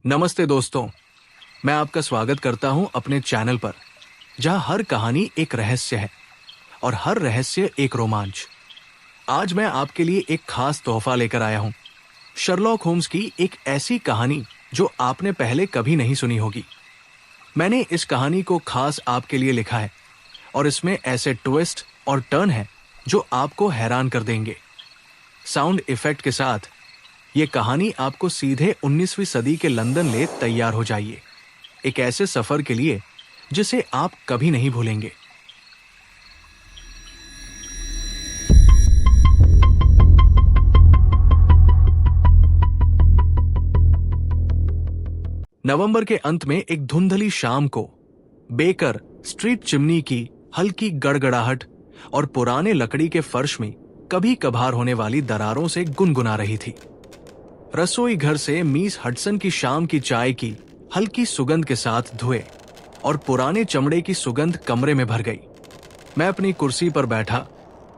नमस्ते दोस्तों, मैं आपका स्वागत करता हूं अपने चैनल पर, जहां हर कहानी एक रहस्य है और हर रहस्य एक रोमांच। आज मैं आपके लिए एक खास तोहफा लेकर आया हूं, शर्लॉक होम्स की एक ऐसी कहानी जो आपने पहले कभी नहीं सुनी होगी। मैंने इस कहानी को खास आपके लिए लिखा है और इसमें ऐसे ट्विस्ट और टर्न हैं जो आपको हैरान कर देंगे। साउंड इफेक्ट के साथ ये कहानी आपको सीधे 19वीं सदी के लंदन ले तैयार हो जाइए, एक ऐसे सफर के लिए जिसे आप कभी नहीं भूलेंगे। नवंबर के अंत में एक धुंधली शाम को बेकर स्ट्रीट चिमनी की हल्की गड़गड़ाहट और पुराने लकड़ी के फर्श में कभी कभार होने वाली दरारों से गुनगुना रही थी। रसोई घर से मिस हडसन की शाम की चाय की हल्की सुगंध के साथ धुएं और पुराने चमड़े की सुगंध कमरे में भर गई। मैं अपनी कुर्सी पर बैठा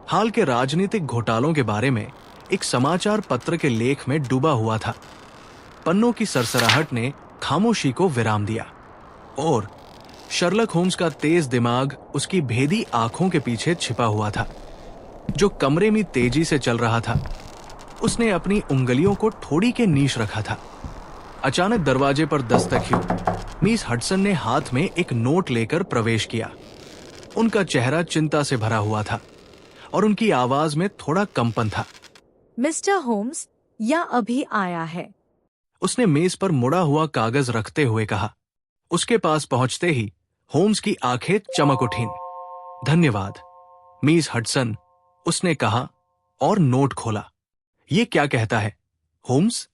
हाल के राजनीतिक घोटालों के बारे में एक समाचार पत्र के लेख में डूबा हुआ था। पन्नों की सरसराहट ने खामोशी को विराम दिया और शर्लक होम्स का तेज दिमाग उसकी भेदी आंखों के पीछे छिपा हुआ था, जो कमरे में तेजी से चल रहा था। उसने अपनी उंगलियों को ठोड़ी के नीच रखा था। अचानक दरवाजे पर दस्तक हुई। मिस हडसन ने हाथ में एक नोट लेकर प्रवेश किया। उनका चेहरा चिंता से भरा हुआ था और उनकी आवाज में थोड़ा कंपन था। मिस्टर होम्स, या अभी आया है? उसने मेज पर मुड़ा हुआ कागज रखते हुए कहा। उसके पास पहुंचते ही होम्स की आंखें चमक उठीं। धन्यवाद, मिस हडसन, उसने कहा और नोट खोला। ये क्या कहता है, होम्स?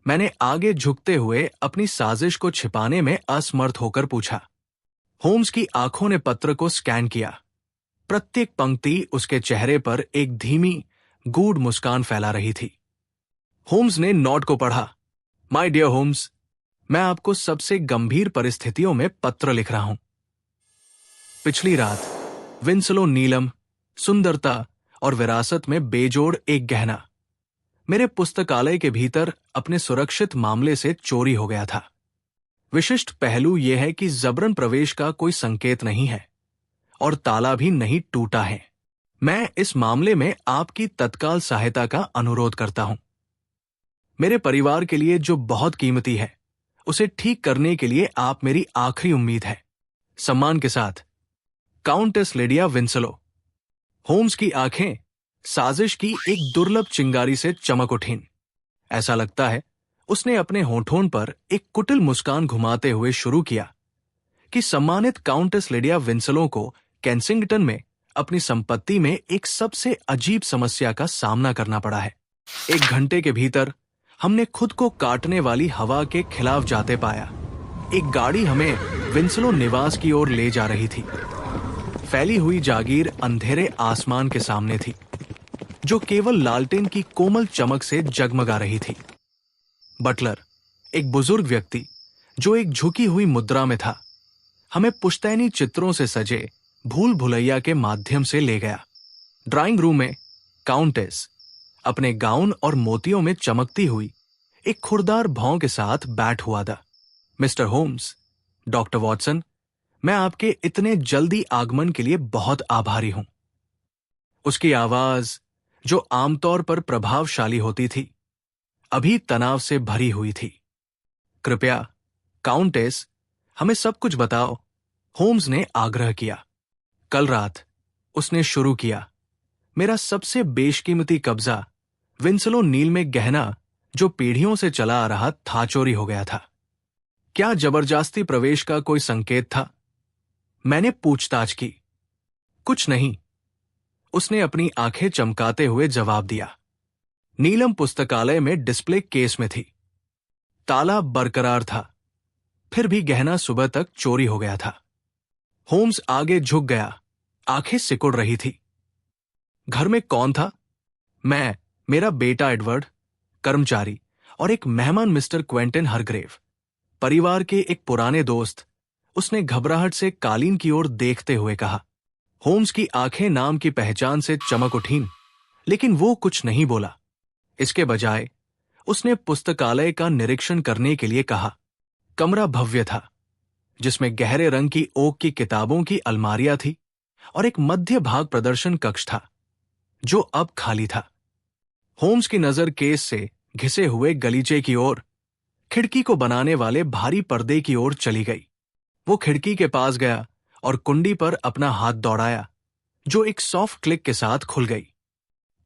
मैंने आगे झुकते हुए अपनी साजिश को छिपाने में असमर्थ होकर पूछा। होम्स की आंखों ने पत्र को स्कैन किया। प्रत्येक पंक्ति उसके चेहरे पर एक धीमी गूढ़ मुस्कान फैला रही थी। होम्स ने नोट को पढ़ा। माय डियर होम्स, मैं आपको सबसे गंभीर परिस्थितियों में पत्र लिख रहा हूं। पिछली रात विंसलो नीलम, सुंदरता और विरासत में बेजोड़ एक गहना मेरे पुस्तकालय के भीतर अपने सुरक्षित मामले से चोरी हो गया था। विशिष्ट पहलू यह है कि जबरन प्रवेश का कोई संकेत नहीं है और ताला भी नहीं टूटा है। मैं इस मामले में आपकी तत्काल सहायता का अनुरोध करता हूं। मेरे परिवार के लिए जो बहुत कीमती है, उसे ठीक करने के लिए आप मेरी आखिरी उम्मीद है। सम्मान के साथ, काउंटेस लिडिया विंसलो। होम्स की आंखें साजिश की एक दुर्लभ चिंगारी से चमक उठीं। ऐसा लगता है उसने अपने होठों पर एक कुटिल मुस्कान घुमाते हुए शुरू किया कि सम्मानित काउंटेस लिडिया विंसलो को केंसिंगटन में अपनी संपत्ति में एक सबसे अजीब समस्या का सामना करना पड़ा है। 1 घंटे के भीतर हमने खुद को काटने वाली हवा के खिलाफ जाते पाया। एक गाड़ी हमें विंसलो निवास की ओर ले जा रही थी। फैली हुई जागीर अंधेरे आसमान के सामने थी, जो केवल लालटेन की कोमल चमक से जगमगा रही थी। बटलर, एक बुजुर्ग व्यक्ति जो एक झुकी हुई मुद्रा में था, हमें पुश्तैनी चित्रों से सजे भूल भुलैया के माध्यम से ले गया। ड्राइंग रूम में काउंटेस अपने गाउन और मोतियों में चमकती हुई एक खुरदार भौं के साथ बैठ हुआ था। मिस्टर होम्स, डॉक्टर वॉटसन, मैं आपके इतने जल्दी आगमन के लिए बहुत आभारी हूं। उसकी आवाज, जो आमतौर पर प्रभावशाली होती थी, अभी तनाव से भरी हुई थी। कृपया काउंटेस, हमें सब कुछ बताओ, होम्स ने आग्रह किया। कल रात उसने शुरू किया। मेरा सबसे बेशकीमती कब्जा, विंसलो नील में गहना जो पीढ़ियों से चला आ रहा था, चोरी हो गया था। क्या जबरदस्ती प्रवेश का कोई संकेत था? मैंने पूछताछ की। कुछ नहीं, उसने अपनी आंखें चमकाते हुए जवाब दिया। नीलम पुस्तकालय में डिस्प्ले केस में थी। ताला बरकरार था, फिर भी गहना सुबह तक चोरी हो गया था। होम्स आगे झुक गया, आंखें सिकुड़ रही थी। घर में कौन था? मैं, मेरा बेटा एडवर्ड, कर्मचारी और एक मेहमान मिस्टर क्वेंटिन हरग्रेव, परिवार के एक पुराने दोस्त, उसने घबराहट से कालीन की ओर देखते हुए कहा। होम्स की आंखें नाम की पहचान से चमक उठीं, लेकिन वो कुछ नहीं बोला। इसके बजाय उसने पुस्तकालय का निरीक्षण करने के लिए कहा। कमरा भव्य था, जिसमें गहरे रंग की ओक की किताबों की अलमारियां थी और एक मध्य भाग प्रदर्शन कक्ष था, जो अब खाली था। होम्स की नजर केस से घिसे हुए गलीचे की ओर, खिड़की को बनाने वाले भारी पर्दे की ओर चली गई। वो खिड़की के पास गया और कुंडी पर अपना हाथ दौड़ाया, जो एक सॉफ्ट क्लिक के साथ खुल गई।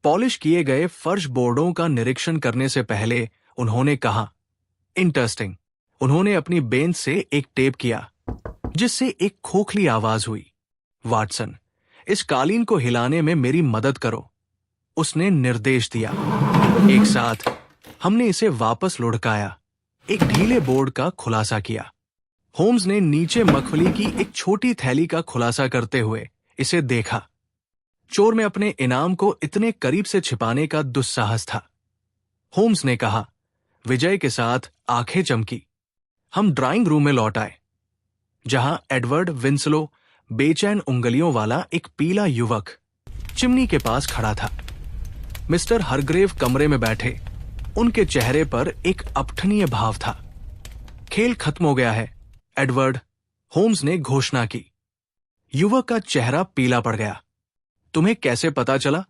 पॉलिश किए गए फर्श बोर्डों का निरीक्षण करने से पहले उन्होंने कहा, इंटरेस्टिंग। उन्होंने अपनी बेंच से एक टेप किया, जिससे एक खोखली आवाज हुई। वाटसन, इस कालीन को हिलाने में मेरी मदद करो, उसने निर्देश दिया। एक साथ हमने इसे वापस लुढ़काया, एक ढीले बोर्ड का खुलासा किया। होम्स ने नीचे मखमली की एक छोटी थैली का खुलासा करते हुए इसे देखा। चोर में अपने इनाम को इतने करीब से छिपाने का दुस्साहस था। होम्स ने कहा, विजय के साथ आंखें चमकी। हम ड्राइंग रूम में लौट आए, जहां एडवर्ड विंसलो, बेचैन उंगलियों वाला एक पीला युवक, चिमनी के पास खड़ा था। मिस्टर हरग्रेव कमरे में बैठे, उनके चेहरे पर एक अपठनीय भाव था। खेल खत्म हो गया है, एडवर्ड, होम्स ने घोषणा की। युवक का चेहरा पीला पड़ गया। तुम्हें कैसे पता चला?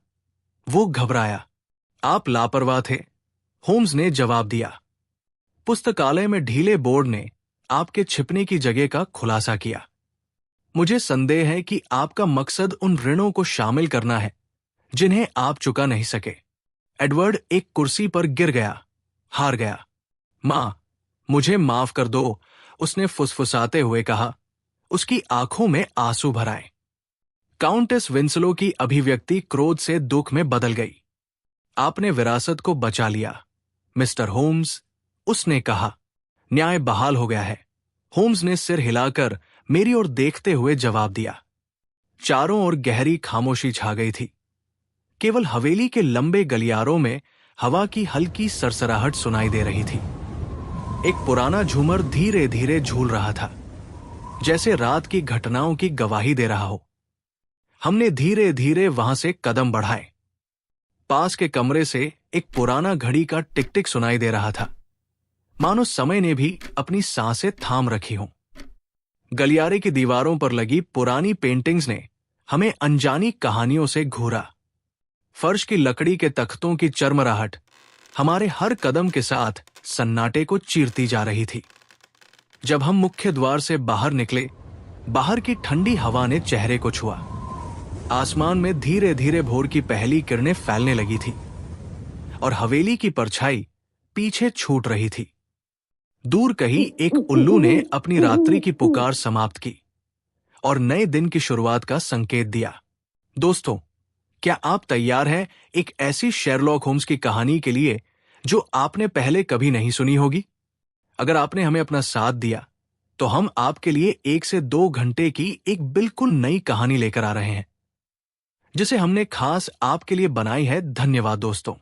वो घबराया। आप लापरवाह थे, होम्स ने जवाब दिया। पुस्तकालय में ढीले बोर्ड ने आपके छिपने की जगह का खुलासा किया। मुझे संदेह है कि आपका मकसद उन ऋणों को शामिल करना है जिन्हें आप चुका नहीं सके। एडवर्ड एक कुर्सी पर गिर गया, हार गया। मां, मुझे माफ कर दो, उसने फुसफुसाते हुए कहा। उसकी आंखों में आंसू भर आए। काउंटेस विंसलो की अभिव्यक्ति क्रोध से दुख में बदल गई। आपने विरासत को बचा लिया, मिस्टर होम्स, उसने कहा। न्याय बहाल हो गया है, होम्स ने सिर हिलाकर मेरी ओर देखते हुए जवाब दिया। चारों ओर गहरी खामोशी छा गई थी। केवल हवेली के लंबे गलियारों में हवा की हल्की सरसराहट सुनाई दे रही थी। एक पुराना झूमर धीरे धीरे झूल रहा था, जैसे रात की घटनाओं की गवाही दे रहा हो। हमने धीरे धीरे वहां से कदम बढ़ाए। पास के कमरे से एक पुराना घड़ी का टिक टिक सुनाई दे रहा था, मानो समय ने भी अपनी सांसें थाम रखी हों। गलियारे की दीवारों पर लगी पुरानी पेंटिंग्स ने हमें अनजानी कहानियों से घूरा। फर्श की लकड़ी के तख्तों की चरमराहट हमारे हर कदम के साथ सन्नाटे को चीरती जा रही थी। जब हम मुख्य द्वार से बाहर निकले, बाहर की ठंडी हवा ने चेहरे को छुआ। आसमान में धीरे धीरे भोर की पहली किरणें फैलने लगी थी और हवेली की परछाई पीछे छूट रही थी। दूर कहीं एक उल्लू ने अपनी रात्रि की पुकार समाप्त की और नए दिन की शुरुआत का संकेत दिया। दोस्तों, क्या आप तैयार हैं एक ऐसी शेरलॉक होम्स की कहानी के लिए जो आपने पहले कभी नहीं सुनी होगी? अगर आपने हमें अपना साथ दिया तो हम आपके लिए 1 से 2 घंटे की एक बिल्कुल नई कहानी लेकर आ रहे हैं, जिसे हमने खास आपके लिए बनाई है। धन्यवाद दोस्तों।